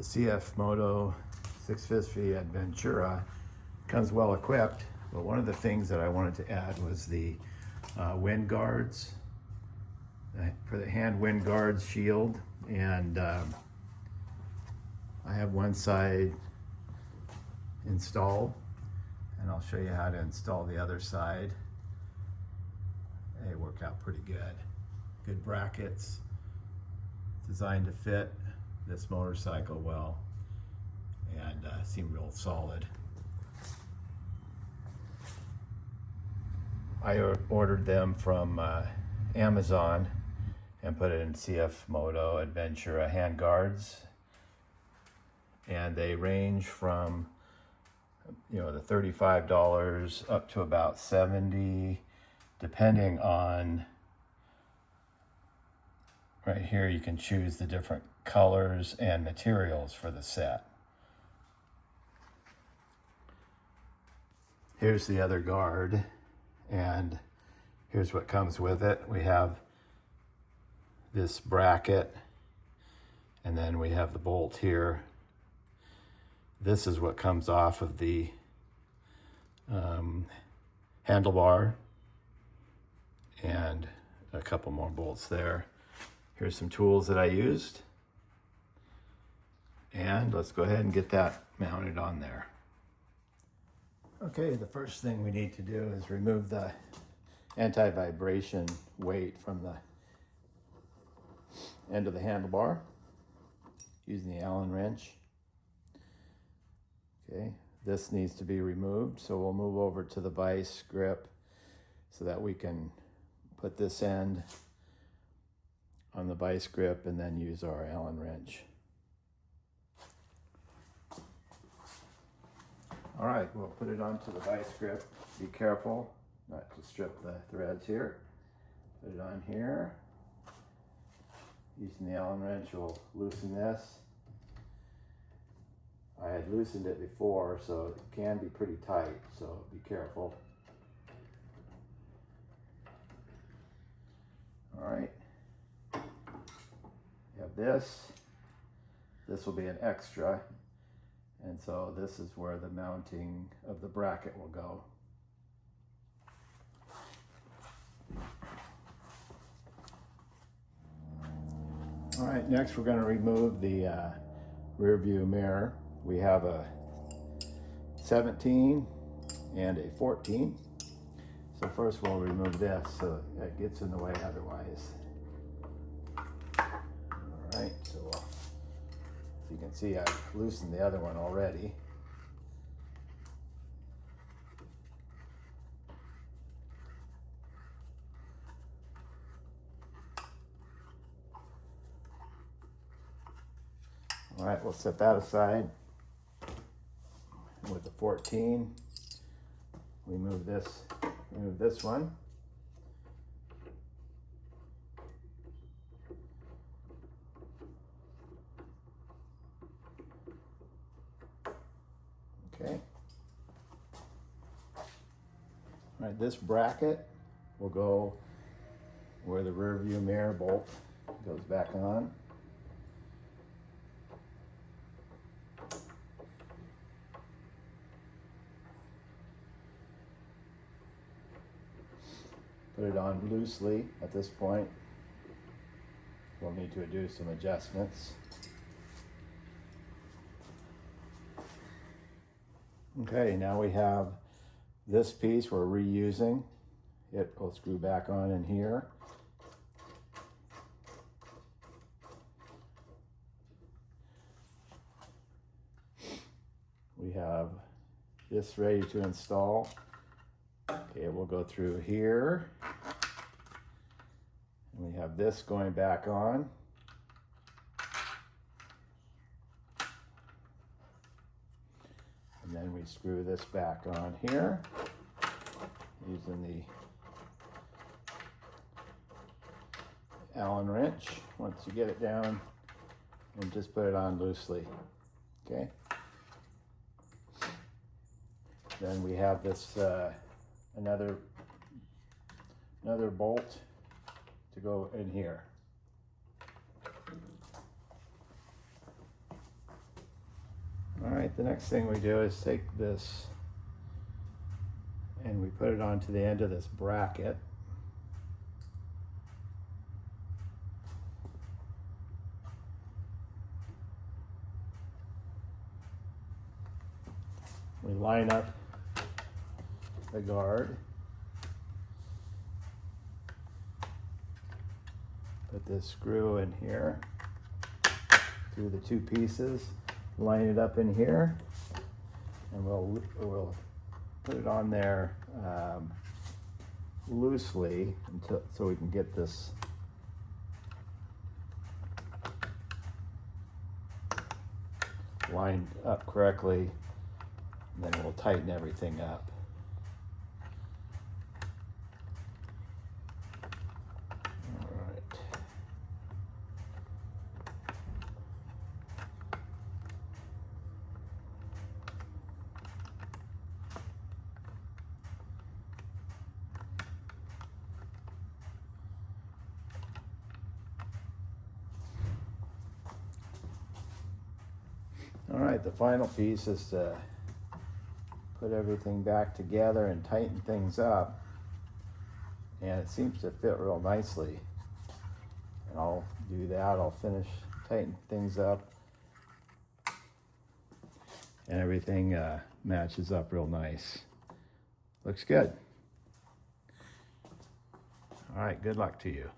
CFMOTO 650 Adventura comes well equipped, but one of the things that I wanted to add was the wind guards, for the hand wind guards shield, and I have one side installed, and I'll show you how to install the other side. They work out pretty good. Good brackets, designed to fit this motorcycle well, and seem real solid. I ordered them from Amazon and put it in CFMOTO Adventura hand guards, and they range from the $35 up to about $70, depending on. Right here you can choose the different colors and materials for the set. Here's the other guard, and here's what comes with it. We have this bracket, and then we have the bolt here. This is what comes off of the handlebar, and a couple more bolts there. Here's some tools that I used, and let's go ahead and get that mounted on there. Okay, the first thing we need to do is remove the anti-vibration weight from the end of the handlebar using the Allen wrench. Okay, this needs to be removed, so we'll move over to the vice grip so that we can put this end on the vice grip and then use our Allen wrench. All right, we'll put it onto the vice grip. Be careful not to strip the threads here. Put it on here. Using the Allen wrench, we'll loosen this. I had loosened it before, so it can be pretty tight, so be careful. All right. You have this. This will be an extra, and so this is where the mounting of the bracket will go. All right, next we're going to remove the rear view mirror. We have a 17 and a 14. So first we'll remove this so it gets in the way otherwise. All right, so as you can see, I've loosened the other one already. All right, we'll set that aside. With the 14, we move this one. Okay. All right, this bracket will go where the rear view mirror bolt goes back on. Put it on loosely at this point. We'll need to do some adjustments. Okay, now we have this piece we're reusing. It will screw back on in here. We have this ready to install. Okay, we'll go through here. And we have this going back on. And then we screw this back on here using the Allen wrench. Once you get it down, and just put it on loosely. Okay. Then we have this another bolt to go in here. right, the next thing we do is take this and we put it onto the end of this bracket. We line up the guard. Put this screw in here through the two pieces, line it up in here, and we'll put it on there loosely until so we can get this lined up correctly, and then we'll tighten everything up. All right, the final piece is to put everything back together and tighten things up. And it seems to fit real nicely. And I'll do that, I'll finish tighten things up. And everything matches up real nice. Looks good. All right, good luck to you.